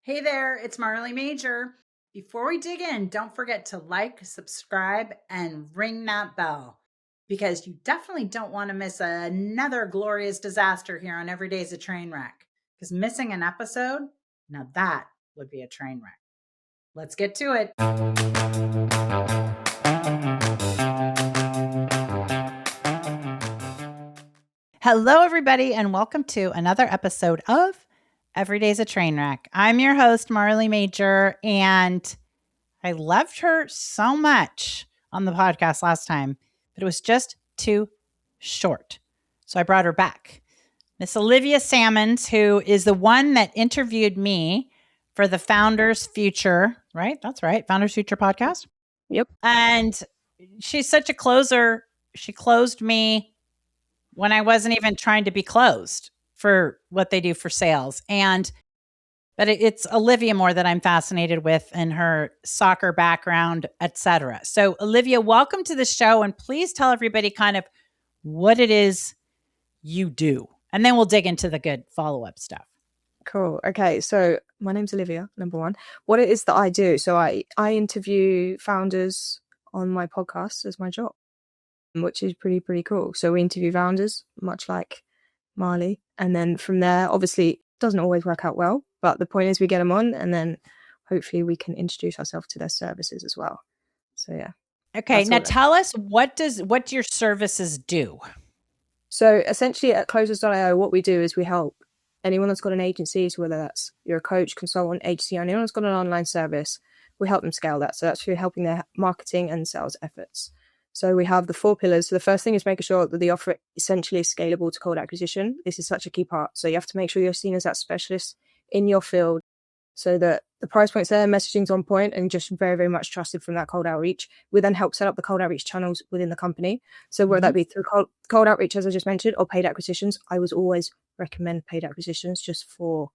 Hey there, it's Marley Major. Before we dig in, don't forget to like, subscribe, and ring that bell because you definitely don't want to miss another glorious disaster here on Every Day's a Train Wreck. Because missing an episode, now that would be a train wreck. Let's get to it. Hello, everybody, and welcome to another episode of Every Day's a Train Wreck. I'm your host, Marley Major, and I loved her so much on the podcast last time, but it was just too short. So I brought her back. Miss Olivia Sammons, who is the one that interviewed me for the Founders Future, right? That's right. Founders Future podcast. Yep. And she's such a closer. She closed me when I wasn't even trying to be closed for what they do for sales. But it's Olivia more that I'm fascinated with and her soccer background, etc. So Olivia, welcome to the show. And please tell everybody kind of what it is you do. And then we'll dig into the good follow-up stuff. Cool. Okay. So my name's Olivia, number one. What it is that I do. So I interview founders on my podcast as my job, which is pretty cool. So we interview founders, much like Marley. And then from there, obviously, it doesn't always work out well. But the point is we get them on and then hopefully we can introduce ourselves to their services as well. So, yeah. Okay. Now tell us, what do your services do? So essentially at Closers.io, what we do is we help anyone that's got an agency, so whether that's you're a coach, consultant, agency, or anyone that's got an online service, we help them scale that. So that's through helping their marketing and sales efforts. So we have the 4 pillars. So the first thing is making sure that the offer essentially is scalable to cold acquisition. This is such a key part. So you have to make sure you're seen as that specialist in your field so that the price point's there, messaging's on point, and just very, very much trusted from that cold outreach. We then help set up the cold outreach channels within the company. So whether that be through cold outreach, as I just mentioned, or paid acquisitions, I would always recommend paid acquisitions just for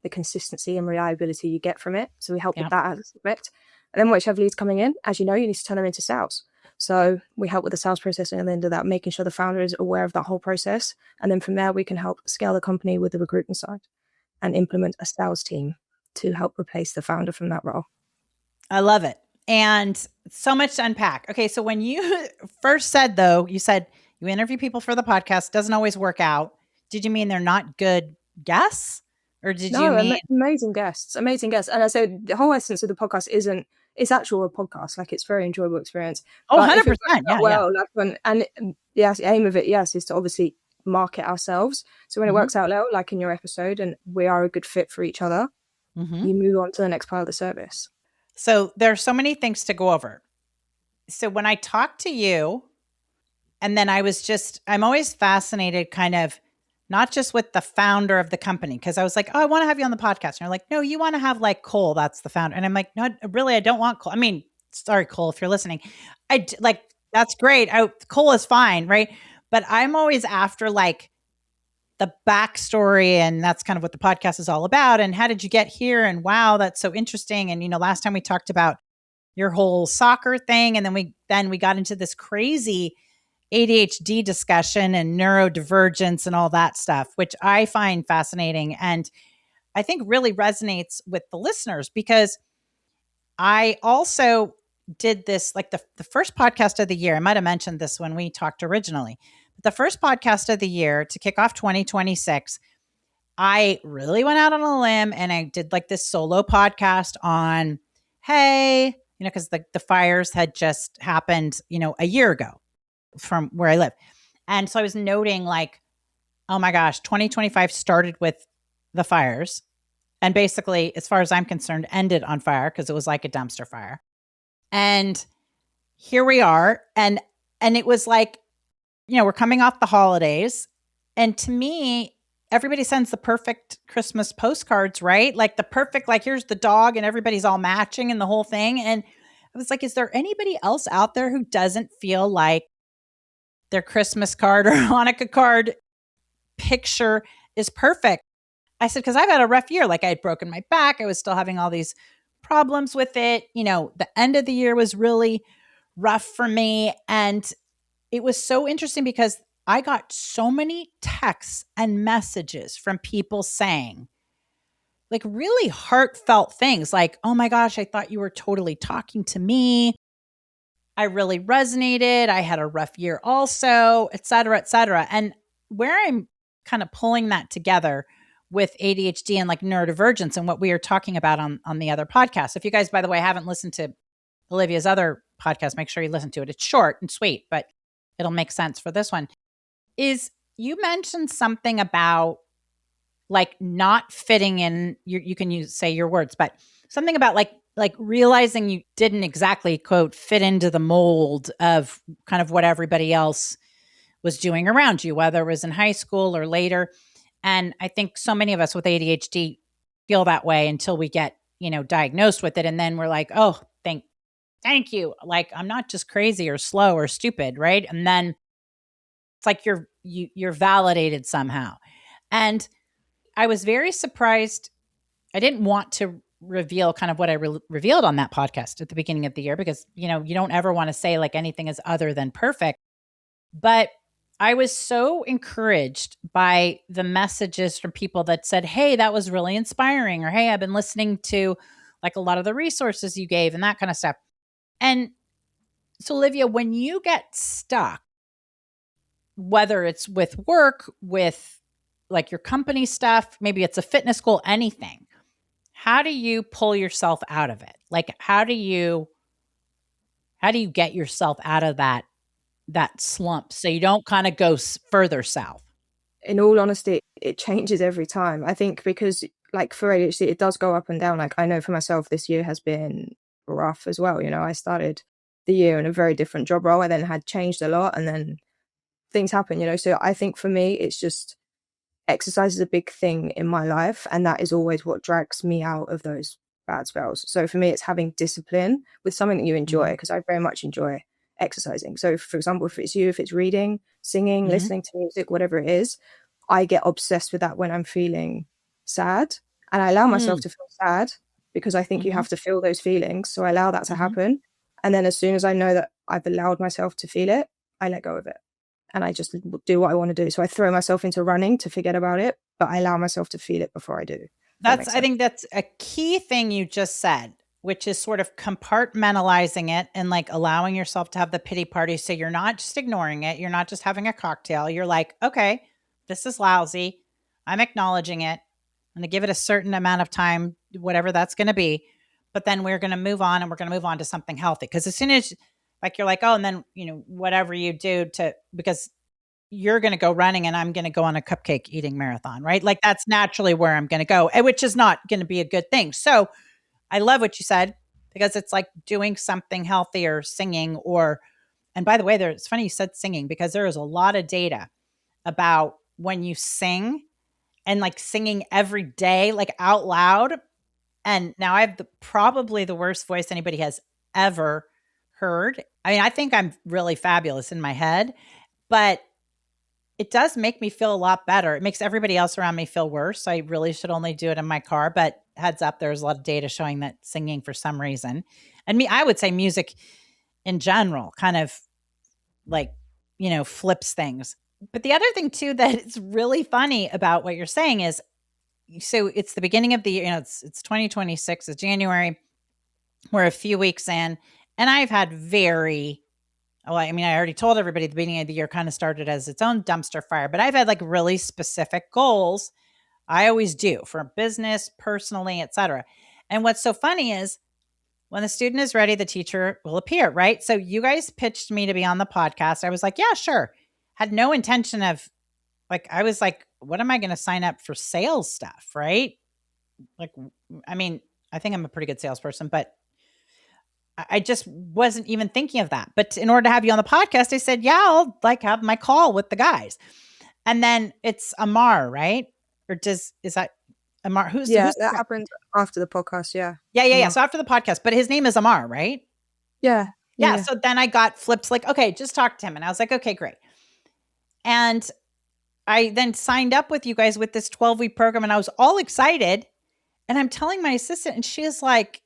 the consistency and reliability you get from it. So we help with that aspect. And then once you have leads coming in, as you know, you need to turn them into sales. So we help with the sales process and at the end of that, making sure the founder is aware of that whole process. And then from there, we can help scale the company with the recruitment side and implement a sales team to help replace the founder from that role. I love it. And so much to unpack. Okay. So when you first said, though, you said you interview people for the podcast, doesn't always work out. Did you mean they're not good guests? Or did you mean amazing guests? Amazing guests. And I said the whole essence of the podcast it's actually a podcast. Like it's a very enjoyable experience. Oh, 100%. The aim of it, is to obviously market ourselves. So when it works out well, like in your episode, and we are a good fit for each other, you move on to the next part of the service. So there are so many things to go over. So when I talk to you, and then I'm always fascinated kind of not just with the founder of the company, because I was like, oh, I want to have you on the podcast. And you're like, no, you want to have like Cole, that's the founder. And I'm like, no, really, I don't want Cole. I mean, sorry, Cole, if you're listening. That's great. Cole is fine, right? But I'm always after like the backstory, and that's kind of what the podcast is all about. And how did you get here? And wow, that's so interesting. And, last time we talked about your whole soccer thing. And then we got into this crazy ADHD discussion and neurodivergence and all that stuff, which I find fascinating. And I think really resonates with the listeners because I also did this, like the first podcast of the year. I might've mentioned this when we talked originally. The first podcast of the year to kick off 2026, I really went out on a limb and I did like this solo podcast on, hey, because the fires had just happened, a year ago from where I live. And so I was noting like, oh my gosh, 2025 started with the fires and basically, as far as I'm concerned, ended on fire because it was like a dumpster fire. And here we are. And it was like, we're coming off the holidays. And to me, everybody sends the perfect Christmas postcards, right? Like the perfect, like here's the dog and everybody's all matching and the whole thing. And I was like, is there anybody else out there who doesn't feel like their Christmas card or Hanukkah card picture is perfect? I said, because I've had a rough year. Like I had broken my back. I was still having all these problems with it. The end of the year was really rough for me. And it was so interesting because I got so many texts and messages from people saying, like really heartfelt things like, oh my gosh, I thought you were totally talking to me. I really resonated. I had a rough year also, et cetera, et cetera. And where I'm kind of pulling that together with ADHD and like neurodivergence and what we are talking about on the other podcast. If you guys, by the way, haven't listened to Olivia's other podcast, make sure you listen to it. It's short and sweet, but it'll make sense for this one. Is you mentioned something about like not fitting in, you can say your words, but something about like realizing you didn't exactly quote fit into the mold of kind of what everybody else was doing around you, whether it was in high school or later. And I think so many of us with ADHD feel that way until we get, diagnosed with it. And then we're like, oh, thank you. Like, I'm not just crazy or slow or stupid. Right. And then it's like you're validated somehow. And I was very surprised. I didn't want to reveal kind of what I revealed on that podcast at the beginning of the year because, you don't ever want to say like anything is other than perfect. But I was so encouraged by the messages from people that said, hey, that was really inspiring. Or, hey, I've been listening to like a lot of the resources you gave and that kind of stuff. And so, Olivia, when you get stuck, whether it's with work, with like your company stuff, maybe it's a fitness goal, anything, how do you pull yourself out of it? Like, how do you get yourself out of that slump so you don't kind of go further south? In all honesty, it changes every time. I think because like for ADHD, it does go up and down. Like I know for myself, this year has been rough as well. I started the year in a very different job role. I then had changed a lot and then things happen. So I think for me, it's just exercise is a big thing in my life. And that is always what drags me out of those bad spells. So for me, it's having discipline with something that you enjoy, because I very much enjoy exercising. So for example, if it's reading, singing, listening to music, whatever it is, I get obsessed with that when I'm feeling sad, and I allow myself to feel sad because I think you have to feel those feelings. So I allow that to happen. And then as soon as I know that I've allowed myself to feel it, I let go of it and I just do what I want to do. So I throw myself into running to forget about it, but I allow myself to feel it before I do. I think that's a key thing you just said, which is sort of compartmentalizing it and like allowing yourself to have the pity party. So you're not just ignoring it. You're not just having a cocktail. You're like, okay, this is lousy. I'm acknowledging it. I'm going to give it a certain amount of time, whatever that's going to be. But then we're going to move on, and we're going to move on to something healthy. Because as soon as like, you're like, oh, and then, whatever you do because you're going to go running and I'm going to go on a cupcake eating marathon, right? Like that's naturally where I'm going to go, which is not going to be a good thing. So I love what you said, because it's like doing something healthy or singing and by the way, it's funny you said singing, because there is a lot of data about when you sing and like singing every day, like out loud. And now I have probably the worst voice anybody has ever heard. I mean, I think I'm really fabulous in my head, but it does make me feel a lot better. It makes everybody else around me feel worse. I really should only do it in my car, but heads up, there's a lot of data showing that singing for some reason, and I would say music in general kind of like, flips things. But the other thing too, that it's really funny about what you're saying is, so it's the beginning of the year, it's 2026, it's January. We're a few weeks in, and I've had I already told everybody at the beginning of the year kind of started as its own dumpster fire, but I've had like really specific goals. I always do for business, personally, etc. And what's so funny is when the student is ready, the teacher will appear, right? So you guys pitched me to be on the podcast. I was like, yeah, sure. Had no intention of I was like, what am I going to sign up for sales stuff, right? Like, I think I'm a pretty good salesperson, but I just wasn't even thinking of that. But in order to have you on the podcast, I said, yeah, I'll have my call with the guys. And then it's Amar, right? Or is that Amar? Who's that happened after the podcast. Yeah. So after the podcast, but his name is Amar, right? Yeah. So then I got flipped like, okay, just talk to him. And I was like, okay, great. And I then signed up with you guys with this 12-week program, and I was all excited. And I'm telling my assistant, and she is like,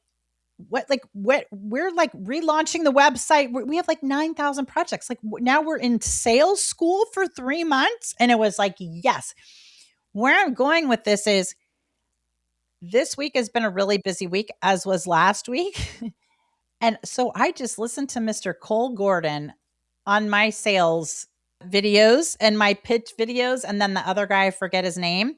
what, we're like relaunching the website. We have like 9,000 projects. Like now we're in sales school for 3 months. And it was like, yes. Where I'm going with this is this week has been a really busy week, as was last week. And so I just listened to Mr. Cole Gordon on my sales videos and my pitch videos. And then the other guy, I forget his name.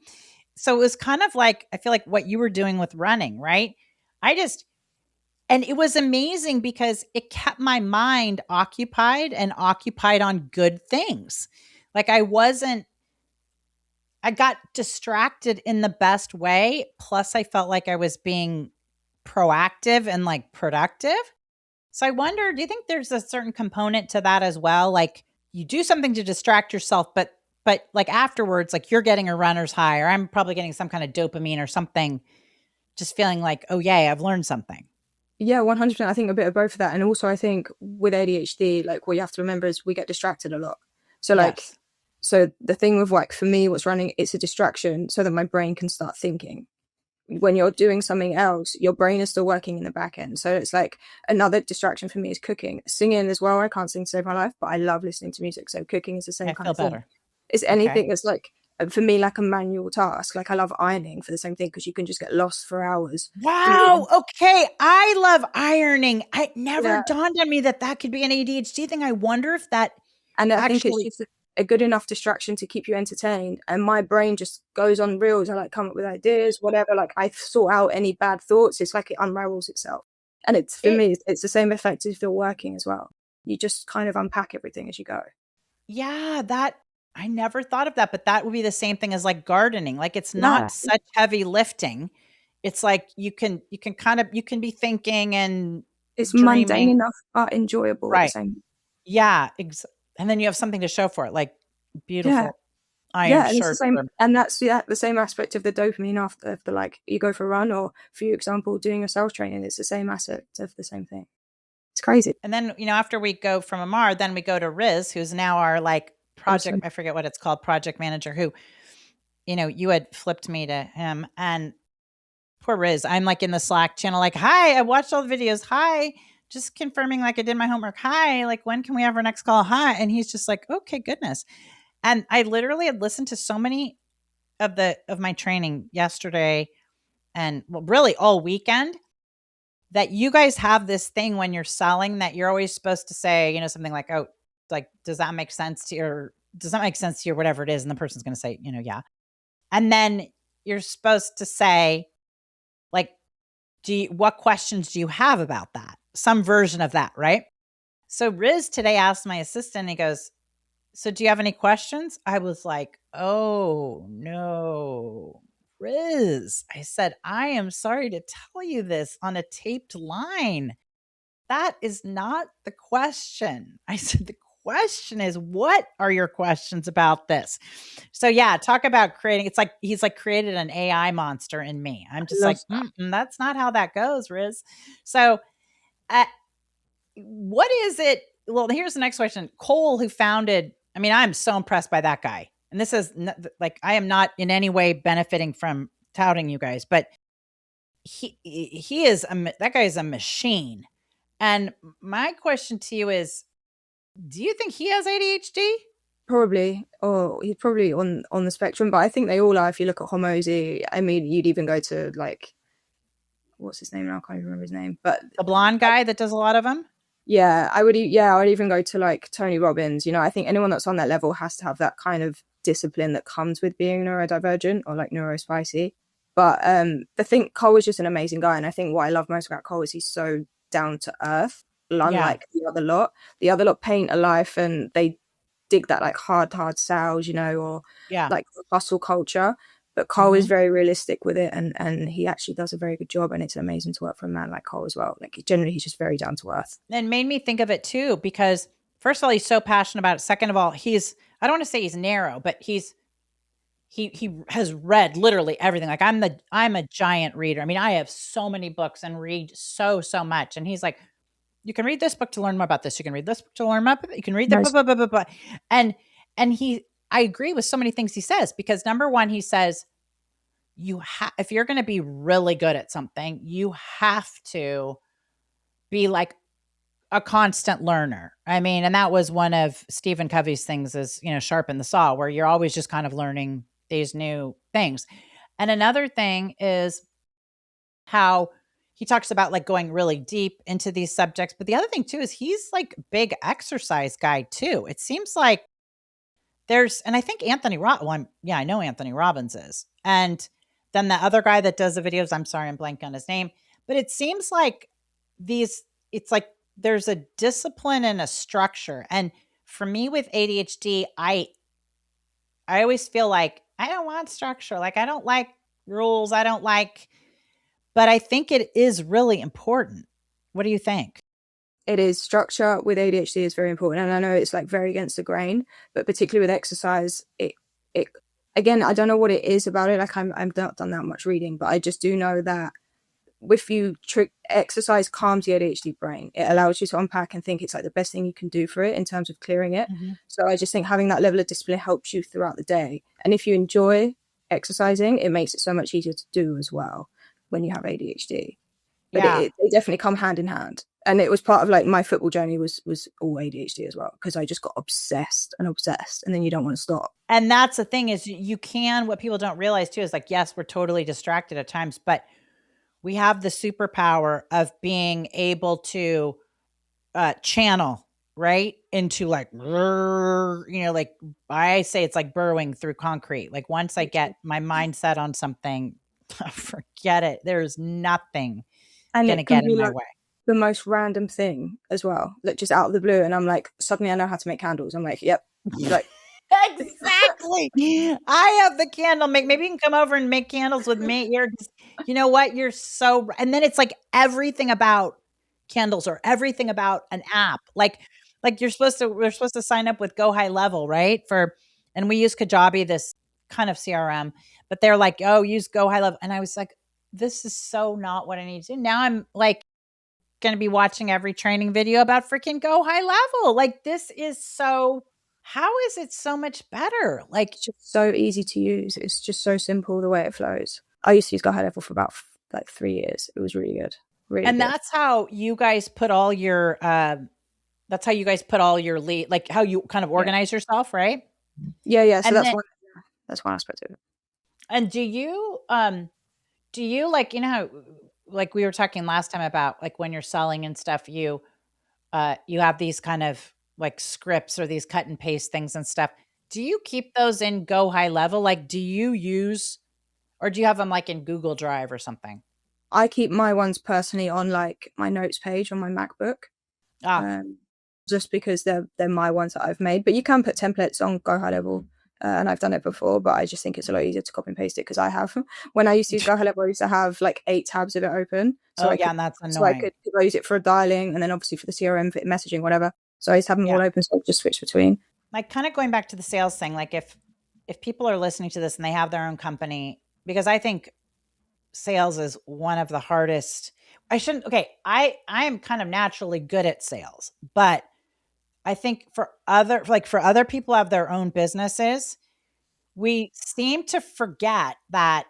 So it was kind of like, I feel like what you were doing with running, right? And it was amazing because it kept my mind occupied and occupied on good things. Like I got distracted in the best way. Plus, I felt like I was being proactive and like productive. So I wonder, do you think there's a certain component to that as well? Like you do something to distract yourself, but like afterwards, like you're getting a runner's high, or I'm probably getting some kind of dopamine or something, just feeling like, oh yay, I've learned something. Yeah, 100%. I think a bit of both of that. And also I think with ADHD, like what you have to remember is we get distracted a lot. So like, Yes. so the thing with like, for me, what's running, it's a distraction so that my brain can start thinking. When you're doing something else, your brain is still working in the back end. So it's like another distraction for me is cooking. Singing as well. I can't sing to save my life, but I love listening to music. So cooking is the same I kind feel of thing. better. It's Okay. anything that's like, for me, like a manual task. Like I love ironing for the same thing because you can just get lost for hours. For me, Wow. Okay. I love ironing. It never yeah. dawned on me that that could be an ADHD thing. I wonder if that And I think it's actually, just a good enough distraction to keep you entertained. And my brain just goes on reels. I like come up with ideas, whatever. Like I sort out any bad thoughts. It's like it unravels itself. And it's for it, me, it's the same effect as if you're working as well. You just kind of unpack everything as you go. yeah, that I never thought of that, but that would be the same thing as like gardening. Like it's Yeah, not such heavy lifting. It's like you can kind of you can be thinking and it's mundane dreaming. enough but enjoyable at the Right. same. Yeah, and then you have something to show for it, like Yeah, beautiful iron yeah, and it's the shirts same. or And that's the same aspect of the dopamine after of the like you go for a run or for example doing your self training. It's the same aspect of the same thing. It's crazy. and then, after we go from Amar, then we go to Riz, who's now our like project, Awesome. I forget what it's called, project manager, who, you had flipped me to him. And poor Riz, I'm like in the Slack channel, like, hi, I watched all the videos. Hi, just confirming like I did my homework. Hi, like when can we have our next call? Hi. And he's just like, okay, goodness. And I literally had listened to so many of my training yesterday and well, really all weekend, that you guys have this thing when you're selling that you're always supposed to say, something like, oh, like, does that make sense to you? Or does that make sense to you? Or whatever it is. And the person's going to say, yeah. And then you're supposed to say, like, what questions do you have about that? Some version of that, right? So Riz today asked my assistant, he goes, so do you have any questions? I was like, oh no, Riz. I said, I am sorry to tell you this on a taped line. That is not the question. I said, the question is, what are your questions about this? So yeah, talk about creating. It's like he's like created an AI monster in me. I'm I just love like, that. that's not how that goes, Riz. So, uh, what is it? Well, here's the next question. Cole, who founded, I mean, I'm so impressed by that guy. And this is like, I am not in any way benefiting from touting you guys, but he is that guy is a machine. And my question to you is, do you think he has ADHD? Probably, or he's probably on the spectrum, but I think they all are. If you look at Homozy, I mean, you'd even go to like what's his name now? I can't even remember his name, but The blonde guy that does a lot of them? yeah, I would. Yeah, I would even go to like Tony Robbins. I think anyone that's on that level has to have that kind of discipline that comes with being neurodivergent or like neurospicy. But I think Cole is just an amazing guy, and I think what I love most about Cole is he's so down to earth, Yeah. unlike the other lot. The other lot paint a life, and they dig that like hard sales, or Yeah. like hustle culture. But Cole is Mhm. very realistic with it, and he actually does a very good job. And it's amazing to work for a man like Cole as well. Like generally, he's just very down to earth. And made me think of it too, because first of all, he's so passionate about it. Second of all, I don't want to say he's narrow, but he has read literally everything. Like I'm a giant reader. I mean, I have so many books and read so much. And he's like, you can read this book to learn more about this. You can read this book to learn more about you can read the blah, Nice. blah, blah, blah, blah. And I agree with so many things he says, because number one, he says if you're going to be really good at something, you have to be like a constant learner. I mean, and that was one of Stephen Covey's things is, sharpen the saw, where you're always just kind of learning these new things. And another thing is how he talks about like going really deep into these subjects. But the other thing too is he's like big exercise guy too. It seems like and I think I know Anthony Robbins is. And then the other guy that does the videos, I'm sorry, I'm blank on his name, but it seems like it's like there's a discipline and a structure. And for me with ADHD, I always feel like I don't want structure. Like I don't like rules. But I think it is really important. What do you think? It is. Structure with ADHD is very important, and I know it's like very against the grain, but particularly with exercise, it again, I don't know what it is about it. Like I'm not done that much reading, but I just do know that if you exercise calms the ADHD brain. It allows you to unpack and think. It's like the best thing you can do for it in terms of clearing it. Mm-hmm. So I just think having that level of discipline helps you throughout the day, and if you enjoy exercising, it makes it so much easier to do as well when you have ADHD. But Yeah. they definitely come hand in hand. And it was part of like my football journey was all ADHD as well, because I just got obsessed, and then you don't want to stop. And that's the thing is what people don't realize too is like, yes, we're totally distracted at times, but we have the superpower of being able to channel right into like, like I say, it's like burrowing through concrete. Like once I get my mindset on something, forget it. There's nothing And going to it can get be in my like way. the most random thing as well, like just out of the blue. And I'm like, suddenly I know how to make candles. I'm like, yep. Like, exactly. I have the candle make. Maybe you can come over and make candles with me. You know what? You're so, and then it's like everything about candles or everything about an app. Like we're supposed to sign up with Go High Level, right? And we use Kajabi, this kind of CRM, but they're like, oh, use Go High Level. And I was like, this is so not what I need to do. Now I'm like, going to be watching every training video about freaking Go High Level. Like this is how is it so much better? Like it's just so easy to use. It's just so simple the way it flows. I used to use Go High Level for about like 3 years. It was really good. Really and good. that's how you guys put all your lead, like how you kind of organize yourself, right? Yeah. So And that's one aspect of it. And do you like, how, like we were talking last time about like when you're selling and stuff, you have these kind of like scripts or these cut and paste things and stuff. Do you keep those in Go High Level? Like, do you have them like in Google Drive or something? I keep my ones personally on like my notes page on my MacBook, just because they're my ones that I've made. But you can put templates on Go High Level, and I've done it before. But I just think it's a lot easier to copy and paste it, because I have when I used to use Go High Level, I used to have like 8 tabs of it open. And that's annoying. So I could use it for dialing, and then obviously for the CRM, for messaging, whatever. So I used to have them all open, so I just switch between. Like kind of going back to the sales thing, like if people are listening to this and they have their own company, because I think sales is one of the hardest. I am kind of naturally good at sales, but I think for other people who have their own businesses, we seem to forget that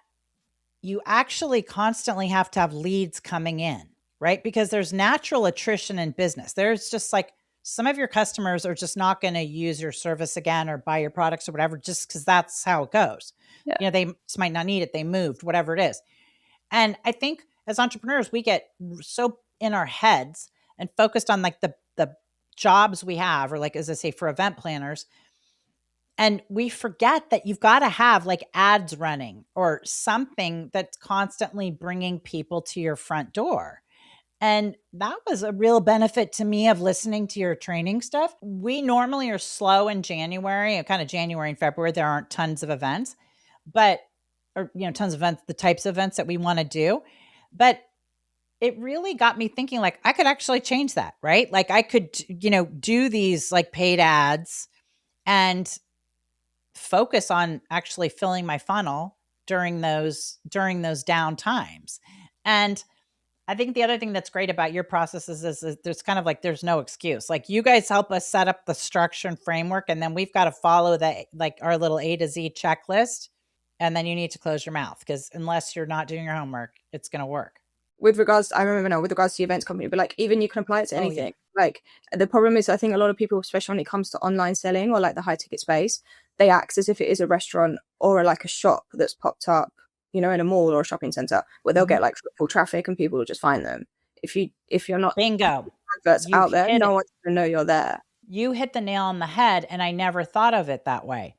you actually constantly have to have leads coming in, right? Because there's natural attrition in business. There's just like some of your customers are just not going to use your service again or buy your products or whatever, just because that's how it goes. Yeah. They just might not need it. They moved, whatever it is. And I think as entrepreneurs, we get so in our heads and focused on like the jobs we have, or like, as I say, for event planners. And we forget that you've got to have like ads running or something that's constantly bringing people to your front door. And that was a real benefit to me of listening to your training stuff. We normally are slow in January, kind of January and February. There aren't tons of events, tons of events, the types of events that we want to do. But it really got me thinking, like, I could actually change that, right? Like I could, do these like paid ads and focus on actually filling my funnel during those down times. And I think the other thing that's great about your processes is there's kind of like, there's no excuse. Like you guys help us set up the structure and framework, and then we've got to follow our little A to Z checklist. And then you need to close your mouth, because unless you're not doing your homework, it's going to work. With regards to the events company, but like even you can apply it to anything. Like the problem is, I think a lot of people, especially when it comes to online selling or like the high ticket space, they act as if it is a restaurant or like a shop that's popped up you know, in a mall or a shopping center, where they'll get like full traffic and people will just find them. If you're not Bingo. adverts You out there, hit no it. one's gonna know you're there. You hit the nail on the head. And I never thought of it that way.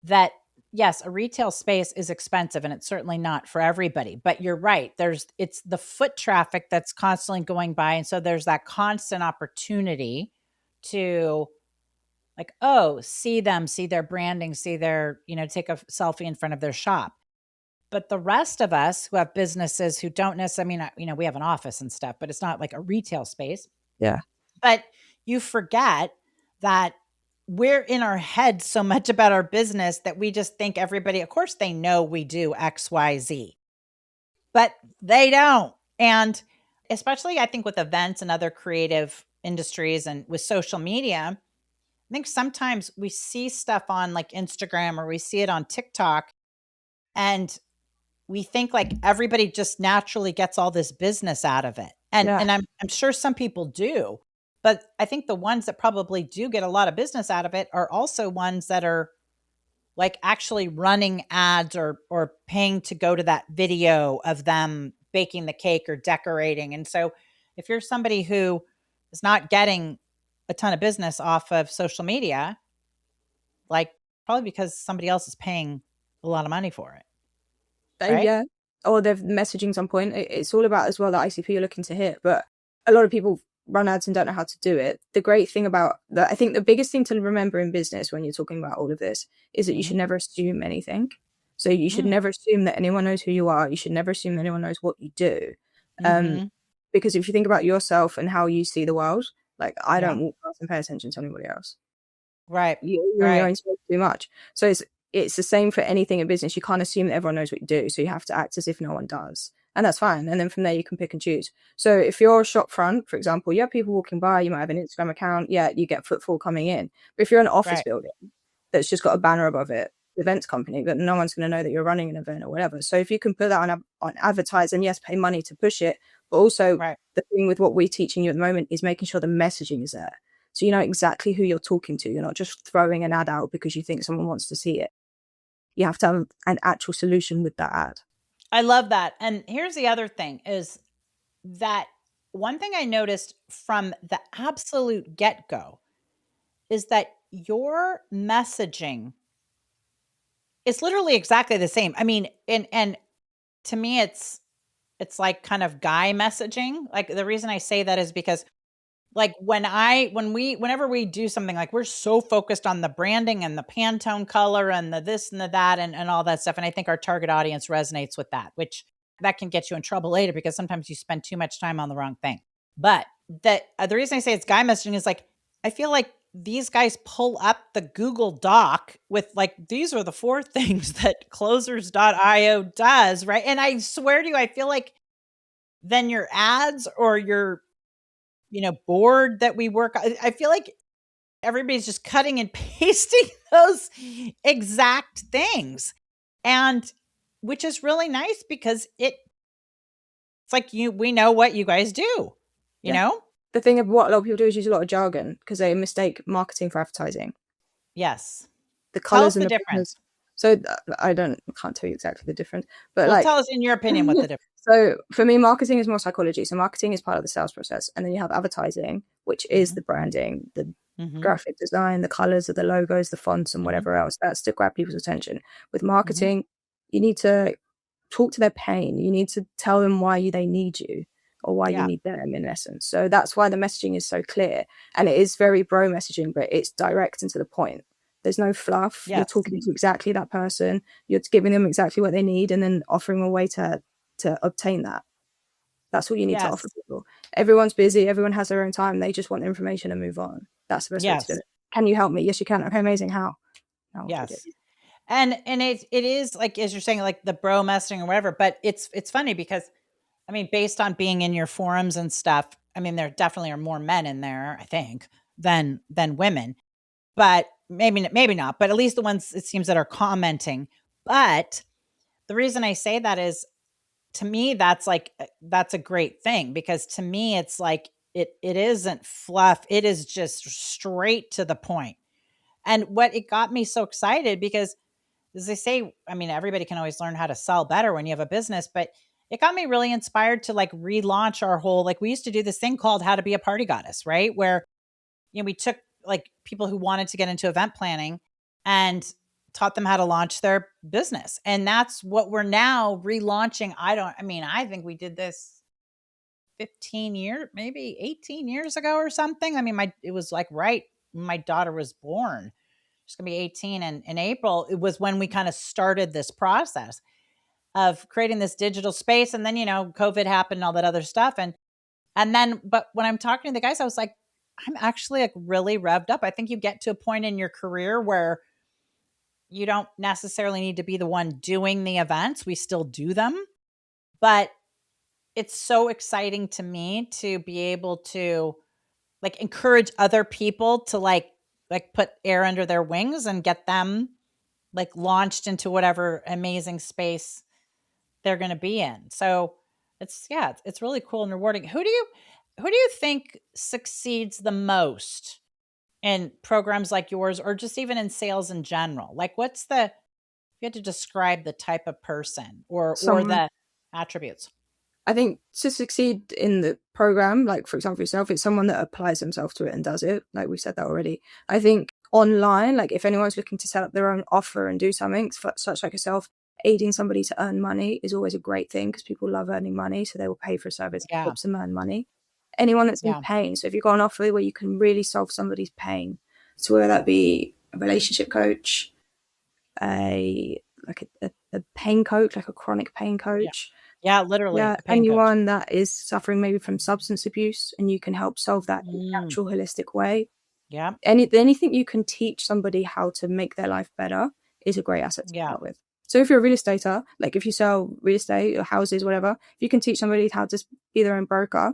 That yes, a retail space is expensive and it's certainly not for everybody, but you're right. It's the foot traffic that's constantly going by. And so there's that constant opportunity to like, oh, see them, see their branding, see their, take a selfie in front of their shop. But the rest of us who have businesses who don't necessarily, we have an office and stuff, but it's not like a retail space. Yeah. But you forget that we're in our head so much about our business that we just think everybody, of course, they know we do X, Y, Z, but they don't. And especially, I think, with events and other creative industries and with social media, I think sometimes we see stuff on like Instagram or we see it on TikTok and we think like everybody just naturally gets all this business out of it. And Yeah. and I'm sure some people do, but I think the ones that probably do get a lot of business out of it are also ones that are like actually running ads or paying to go to that video of them baking the cake or decorating. And so if you're somebody who is not getting a ton of business off of social media, like probably because somebody else is paying a lot of money for it. Right? Yeah. Or the messaging's on point. It's all about as well the ICP you're looking to hit. But a lot of people run ads and don't know how to do it. The great thing about that, I think the biggest thing to remember in business when you're talking about all of this is that you should never assume anything. So you should never assume that anyone knows who you are. You should never assume that anyone knows what you do. Because if you think about yourself and how you see the world, like I don't walk past and pay attention to anybody else. Right. You're in your own space too much. So it's the same for anything in business. You can't assume that everyone knows what you do. So you have to act as if no one does. And that's fine. And then from there, you can pick and choose. So if you're a shop front, for example, you have people walking by, you might have an Instagram account. Yeah, you get footfall coming in. But if you're an office building that's just got a banner above it, events company, but no one's going to know that you're running an event or whatever. So if you can put that on advertise and yes, pay money to push it, but also the thing with what we're teaching you at the moment is making sure the messaging is there. So you know exactly who you're talking to. You're not just throwing an ad out because you think someone wants to see it. You have to have an actual solution with that ad. I love that. And here's the other thing is that one thing I noticed from the absolute get-go is that your messaging is literally exactly the same. I mean, and to me it's like kind of guy messaging. Like the reason I say that is because like whenever we do something, like we're so focused on the branding and the Pantone color and the this and the that and all that stuff. And I think our target audience resonates with that, which that can get you in trouble later because sometimes you spend too much time on the wrong thing. But the reason I say it's guy messaging is like, I feel like these guys pull up the Google Doc with like, these are the 4 things that closers.io does. Right. And I swear to you, I feel like then your ads or your board that we work on, I feel like everybody's just cutting and pasting those exact things. And which is really nice because it's like we know what you guys do, you know? The thing of what a lot of people do is use a lot of jargon because they mistake marketing for advertising. Yes. The colors and the difference. So I can't tell you exactly the difference, but tell us in your opinion what the difference. So for me, marketing is more psychology. So marketing is part of the sales process. And then you have advertising, which is the branding, the graphic design, the colors of the logos, the fonts and whatever else. That's to grab people's attention. With marketing, you need to talk to their pain. You need to tell them why they need you or why you need them in essence. So that's why the messaging is so clear. And it is very bro messaging, but it's direct and to the point. There's no fluff. You're talking to exactly that person. You're giving them exactly what they need and then offering a way to obtain that. That's what you need to offer people. Everyone's busy. Everyone has their own time. They just want information and move on. That's the best way to do it. Can you help me? Yes, you can. Okay, amazing. How? Yes. And it is like, as you're saying, like the bro messaging or whatever, but it's funny because I mean, based on being in your forums and stuff, I mean, there definitely are more men in there, I think, than women, but maybe not, but at least the ones it seems that are commenting. But the reason I say that is, to me, that's a great thing because to me, it's like, it isn't fluff. It is just straight to the point. And what it got me so excited because as they say, I mean, everybody can always learn how to sell better when you have a business, but it got me really inspired to like relaunch our whole, like we used to do this thing called How to Be a Party Goddess, right? Where, we took like people who wanted to get into event planning and taught them how to launch their business. And that's what we're now relaunching. I think we did this 15 years, maybe 18 years ago or something. I mean, it was like right when my daughter was born. She's going to be 18 in April. It was when we kind of started this process of creating this digital space. And then, COVID happened and all that other stuff. And then, but when I'm talking to the guys, I was like, I'm actually like really revved up. I think you get to a point in your career where you don't necessarily need to be the one doing the events. We still do them, but it's so exciting to me to be able to like encourage other people to like put air under their wings and get them like launched into whatever amazing space they're going to be in. So it's really cool and rewarding. Who do you think succeeds the most in programs like yours, or just even in sales in general? Like if you had to describe the type of person or the attributes? I think to succeed in the program, like for example yourself, it's someone that applies themselves to it and does it. Like we said that already. I think online, like if anyone's looking to set up their own offer and do something, such like yourself, aiding somebody to earn money is always a great thing because people love earning money, so they will pay for a service that helps them earn money. Anyone that's in pain, so if you've got an offer where you can really solve somebody's pain, so whether that be a relationship coach, a pain coach, like a chronic pain coach. Yeah, literally. Yeah, anyone that is suffering maybe from substance abuse and you can help solve that in a natural, holistic way. Yeah. Anything you can teach somebody how to make their life better is a great asset to start with. So if you're a real estater, like if you sell real estate or houses, whatever, if you can teach somebody how to be their own broker,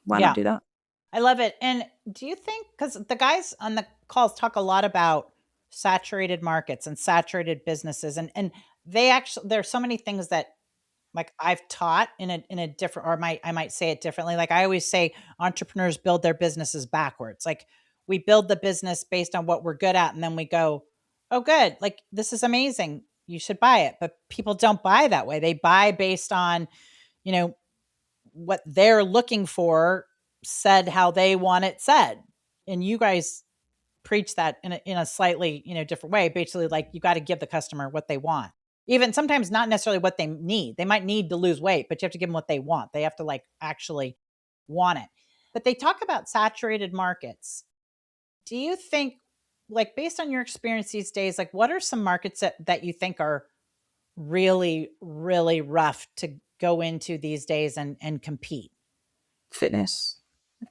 why not do that? I love it. And do you think, because the guys on the calls talk a lot about saturated markets and saturated businesses, and there's so many things that like I've taught in a different, or I might say it differently. Like I always say, entrepreneurs build their businesses backwards. Like we build the business based on what we're good at. And then we go, oh, good. Like this is amazing. You should buy it. But people don't buy that way. They buy based on, what they're looking for said how they want it said. And you guys preach that in a slightly, different way. Basically, like you got to give the customer what they want. Even sometimes not necessarily what they need. They might need to lose weight, but you have to give them what they want. They have to like actually want it. But they talk about saturated markets. Do you think, like based on your experience these days, like what are some markets that you think are really, really rough to go into these days and compete? Fitness.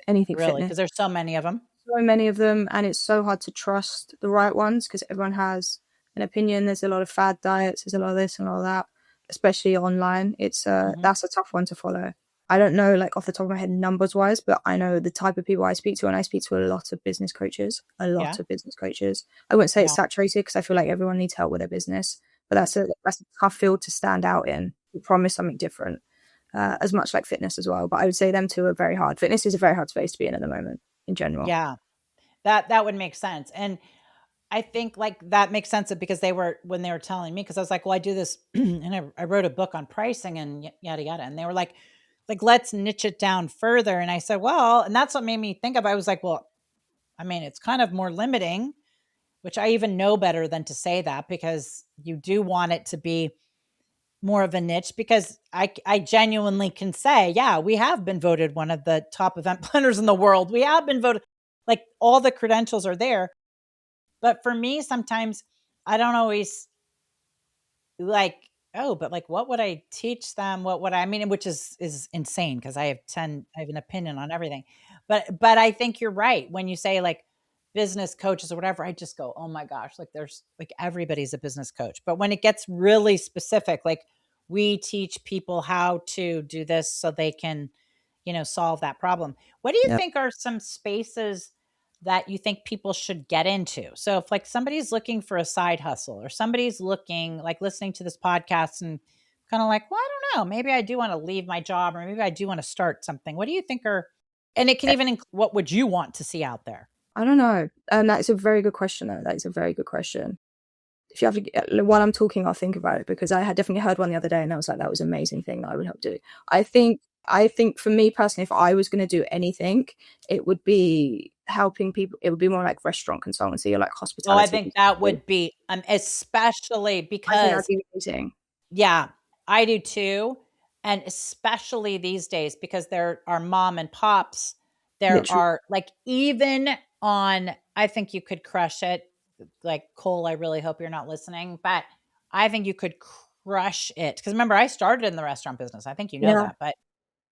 Anything really? Fitness. Because there's so many of them. So many of them, and it's so hard to trust the right ones because everyone has an opinion. There's a lot of fad diets, there's a lot of this and all that, especially online. It's that's a tough one to follow. I don't know like off the top of my head numbers wise, but I know the type of people I speak to, and I speak to a lot of business coaches. I wouldn't say it's saturated because I feel like everyone needs help with their business, but that's a tough field to stand out in. You promise something different, as much like fitness as well. But I would say them two are very hard. Fitness is a very hard space to be in at the moment in general. Yeah, that would make sense. And I think like that makes sense because when they were telling me, because I was like, well, I do this and I wrote a book on pricing and yada, yada. And they were like, let's niche it down further. And I said, well, and that's what made me think of, I was like, well, I mean, it's kind of more limiting, which I even know better than to say that because you do want it to be more of a niche because I genuinely can say, yeah, we have been voted one of the top event planners in the world. We have been voted, like all the credentials are there. But for me, sometimes I don't always like, oh, but like, what would I teach them? What would I mean? Which is insane because I have an opinion on everything. But I think you're right. When you say like business coaches or whatever, I just go, oh my gosh, like there's like everybody's a business coach. But when it gets really specific, like we teach people how to do this so they can, solve that problem. What do you think are some spaces that you think people should get into? So if like somebody's looking for a side hustle or somebody's looking like listening to this podcast and kind of like, well, I don't know, maybe I do want to leave my job or maybe I do want to start something. What do you think and it can even include, what would you want to see out there? I don't know. That is a very good question though. That is a very good question. if you have to, while I'm talking, I'll think about it, because I had definitely heard one the other day and I was like, that was an amazing thing that I would help do. I think for me personally, if I was going to do anything, it would be helping people. It would be more like restaurant consultancy or like Oh, I hospitality. think that would be, especially I think because, that'd be amazing. yeah, I do too. And especially these days, because there are mom and pops, there Literally. are like, even on, I think you could crush it. Like, Cole, I really hope you're not listening, but I think you could crush it. Cause remember, I started in the restaurant business. I think you know Yeah. that,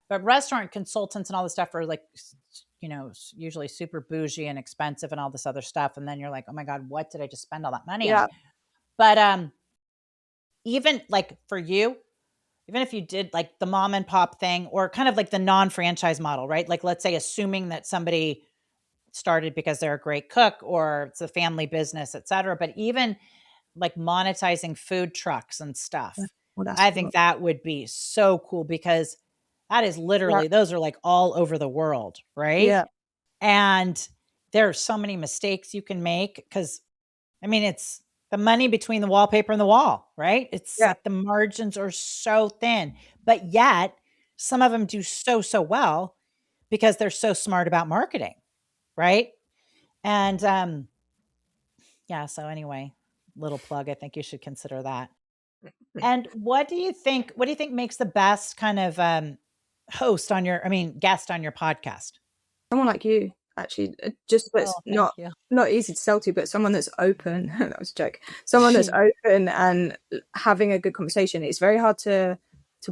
but restaurant consultants and all this stuff are like, usually super bougie and expensive and all this other stuff. And then you're like, oh my God, what did I just spend all that money on? Yeah. But even like for you, even if you did like the mom and pop thing, or kind of like the non-franchise model, right? Like, let's say, assuming that somebody started because they're a great cook or it's a family business, et cetera. But even like monetizing food trucks and Yeah. stuff, Well, that's I cool. think that would be so cool, because that is literally, those are like all over the world, right? Yeah. And there are so many mistakes you can make, because I mean, it's the money between the wallpaper and the wall, right? It's Yeah. like the margins are so thin, but yet some of them do so well because they're so smart about marketing, right? And yeah, so anyway, little plug, I think you should consider that. And what do you think makes the best kind of guest on your podcast? Someone like you, actually, just Oh, that's thank you. not easy to sell to, but someone that's open. That was a joke. Someone that's open and having a good conversation. It's very hard to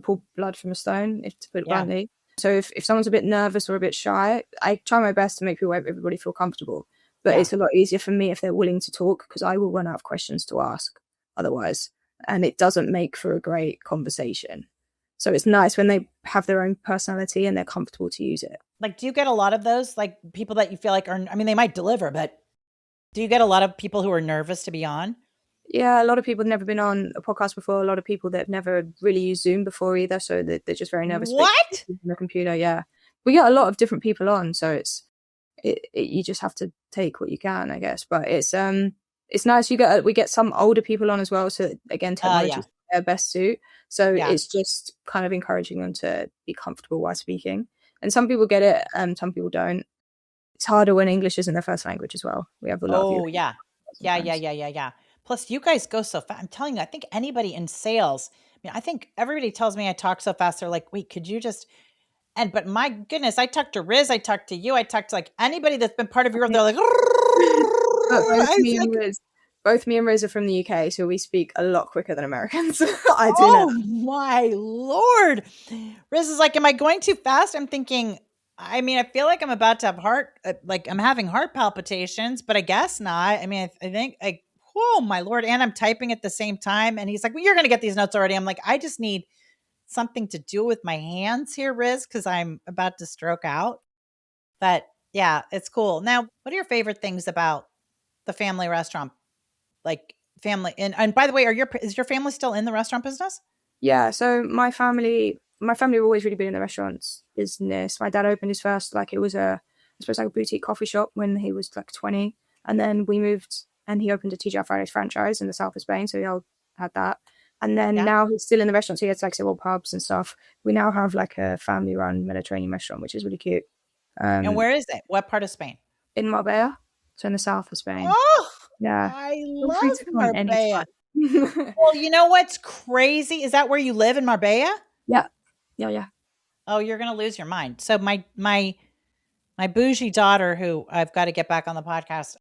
pull blood from a stone, if to put it Yeah. bluntly. So if someone's a bit nervous or a bit shy, I try my best to make everybody feel comfortable. But Yeah. it's a lot easier for me if they're willing to talk, because I will run out of questions to ask otherwise, and it doesn't make for a great conversation. So it's nice when they have their own personality and they're comfortable to use it. Like, do you get a lot of those, like, people that you feel like are, I mean, they might deliver, but do you get a lot of people who are nervous to be on? Yeah, a lot of people have never been on a podcast before. A lot of people that have never really used Zoom before either, so they're just very nervous What? on the computer. Yeah, we get a lot of different people on, so you just have to take what you can, I guess. But it's nice. We get some older people on as well, so again, technology Yeah. is their best suit. So Yeah. it's just kind of encouraging them to be comfortable while speaking. And some people get it, and some people don't. It's harder when English isn't their first language as well. We have a lot of Oh, you. yeah. Yeah. Plus, you guys go so fast. I'm telling you, I think anybody in sales, I mean, I think everybody tells me I talk so fast. They're like, wait, could you just, but my goodness, I talked to Riz, I talked to you, I talked to like anybody that's been part of your, they're like, But it's like, both me and Riz are from the UK, so we speak a lot quicker than Americans. I do oh know. my Lord. Riz is like, am I going too fast? I'm thinking, I mean, I feel like I'm about to have like I'm having heart palpitations, but I guess not. I mean, I think like, oh my Lord. And I'm typing at the same time. And he's like, well, you're going to get these notes already. I'm like, I just need something to do with my hands here, Riz, because I'm about to stroke out. But yeah, it's cool. Now, what are your favorite things about the family restaurant? Like family, and by the way, is your family still in the restaurant business? Yeah, so my family were always really big in the restaurants business. My dad opened his first, like, it was I suppose like a boutique coffee shop when he was like 20, and then we moved and he opened a TGI Fridays franchise in the south of Spain. So he all had that, and then Yeah. now he's still in the restaurant. So he has like several pubs and stuff. We now have like a family-run Mediterranean restaurant, which is really cute. And where is it? What part of Spain? In Marbella, so in the south of Spain. Oh, Yeah, I feel free love to come Marbella. anytime. Well, you know what's crazy? Is that where you live in Marbella? Yeah, yeah. Oh, you're gonna lose your mind. So my bougie daughter, who I've got to get back on the podcast,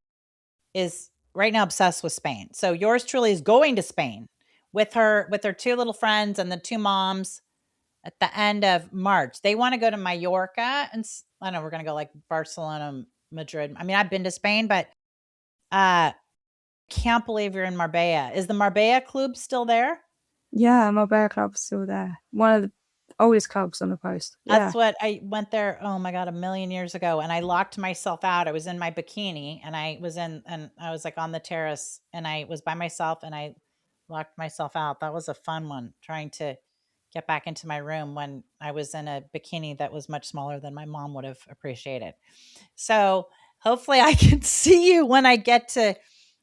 is right now obsessed with Spain. So yours truly is going to Spain with her two little friends and the two moms at the end of March. They want to go to Mallorca, and I don't know, we're gonna go like Barcelona, Madrid. I mean, I've been to Spain, but can't believe you're in Marbella. Is the Marbella Club still there? Yeah, Marbella Club's still there. One of the oldest clubs on the coast. Yeah. That's what I went there. Oh my God, a million years ago. And I locked myself out. I was in my bikini and I was like on the terrace and I was by myself and I locked myself out. That was a fun one, trying to get back into my room when I was in a bikini that was much smaller than my mom would have appreciated. So hopefully I can see you when I get to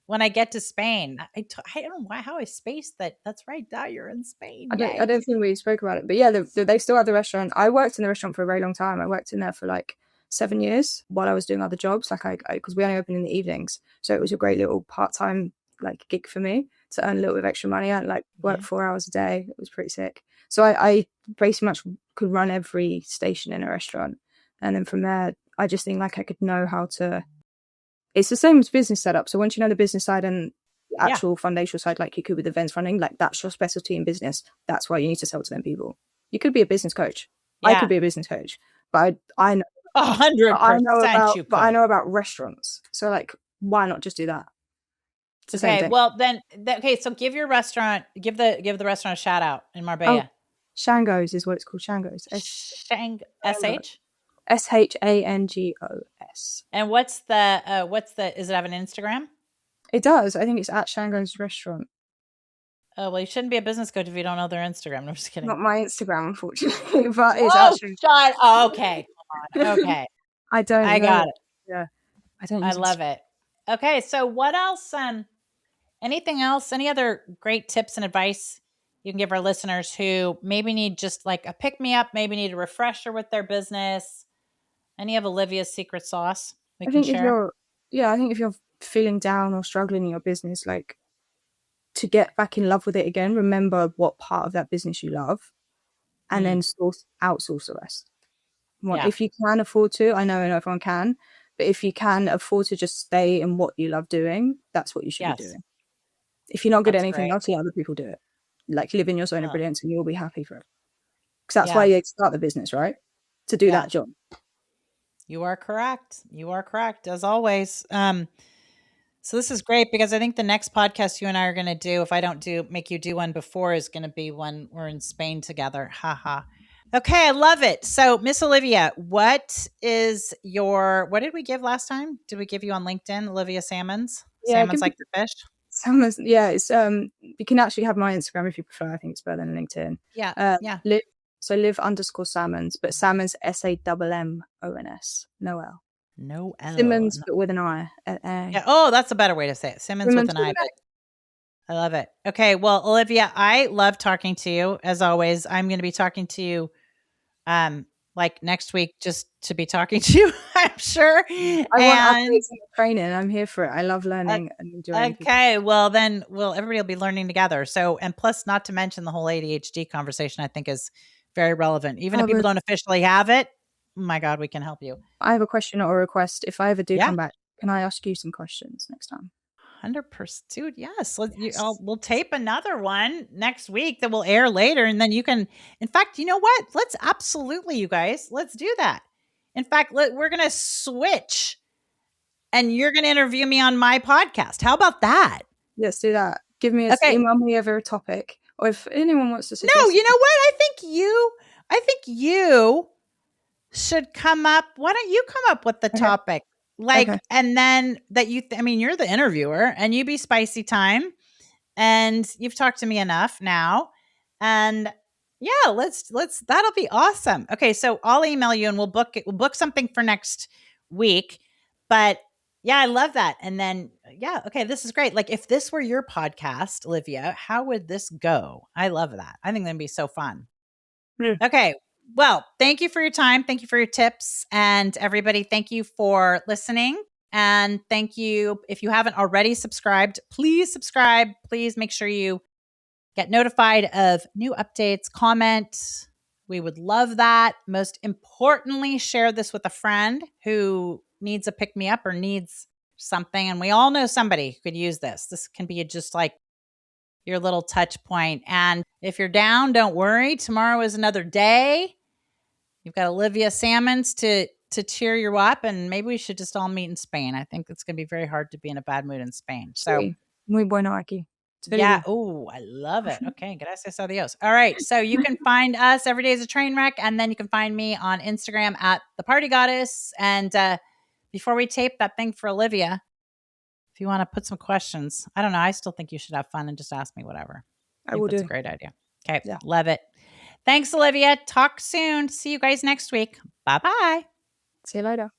when I get to Spain. I don't know why, how I spaced that. That's right. Now you're in Spain. I don't think we spoke about it, but yeah, they still have the restaurant. I worked in the restaurant for a very long time. I worked in there for like 7 years while I was doing other jobs. Like because we only open in the evenings, so it was a great little part-time like gig for me to earn a little bit of extra money. I like work 4 hours a day. It was pretty sick. So I basically much could run every station in a restaurant, and then from there, I just think like I could know how to. It's the same as business setup. So once you know the business side and the actual foundational side, like you could with events funding, like that's your specialty in business. That's why you need to sell to them people. You could be a business coach. I could be a business coach, but I know 100%. I know about restaurants. So like, why not just do that? Okay. Well, then, so give the restaurant a shout out in Marbella. Shango's is what it's called. Shango's. SH? SHANGOS. And what's the, does it have an Instagram? It does. I think it's at Shango's restaurant. Oh, well, you shouldn't be a business coach if you don't know their Instagram. No, I'm just kidding. Not my Instagram, unfortunately, but it's actually. Okay. Okay. I don't know. Got it. Yeah. I love it. Okay. So what else? Anything else? Any other great tips and advice you can give our listeners who maybe need just like a pick me up, maybe need a refresher with their business? Any of Olivia's secret sauce we can share? I think if you're feeling down or struggling in your business, like to get back in love with it again, remember what part of that business you love, and then outsource the rest. If you can afford to, I know not everyone can, but if you can afford to just stay in what you love doing, that's what you should be doing. If you're not good at anything else, let other people do it. Like live in your zone of brilliance and you'll be happy for it. Because that's why you start the business, right? To do that job. You are correct. You are correct, as always. So this is great because I think the next podcast you and I are going to do, if I don't make you do one before, is going to be when we're in Spain together. Haha. Okay, I love it. So Miss Olivia, what did we give last time? Did we give you on LinkedIn, Olivia Sammons? Yeah, Sammons like the fish? Sammons, yeah. It's you can actually have my Instagram if you prefer. I think it's better than LinkedIn. Yeah. Liv_Sammons, but Sammons SAMMONS. No L. No L. Simmons, but with an I. Yeah. Oh, that's a better way to say it. Simmons with an I. I love it. Okay. Well, Olivia, I love talking to you. As always, I'm going to be talking to you like next week just to be talking to you, I'm sure. I want training. I'm here for it. I love learning and enjoying people. Well, then everybody will be learning together. So, and plus not to mention the whole ADHD conversation, I think is very relevant. Even if people don't officially have it, oh my God, we can help you. I have a question or a request. If I ever do come back, can I ask you some questions next time? 100%, dude. Yes. We'll tape another one next week that will air later. And then you can, in fact, you know what? Let's absolutely, you guys, let's do that. In fact, we're going to switch and you're going to interview me on my podcast. How about that? Let's do that. Email me over a topic, or if anyone wants to suggest. No, you know what? I think you should come up. Why don't you come up with the topic? And then that you're the interviewer and you be spicy time and you've talked to me enough now. And yeah, that'll be awesome. Okay. So I'll email you and we'll book something for next week, but yeah, I love that. And then, okay, this is great. Like if this were your podcast, Olivia, how would this go? I love that. I think that'd be so fun. Okay. Well, thank you for your time. Thank you for your tips. And everybody, thank you for listening. And thank you. If you haven't already subscribed, please subscribe. Please make sure you get notified of new updates, comment. We would love that. Most importantly, share this with a friend who needs a pick-me-up or needs something. And we all know somebody who could use this. This can be just like your little touch point. And if you're down, don't worry. Tomorrow is another day. You've got Olivia Sammons to cheer you up, and maybe we should just all meet in Spain. I think it's going to be very hard to be in a bad mood in Spain. So, muy bueno aquí. Yeah. Oh, I love it. Okay. Gracias a Dios. All right. So you can find us every day as a train wreck, and then you can find me on Instagram at the Party Goddess. And before we tape that thing for Olivia, if you want to put some questions, I don't know. I still think you should have fun and just ask me whatever. I will do. That's a great idea. Okay. Yeah. Love it. Thanks, Olivia. Talk soon. See you guys next week. Bye-bye. See you later.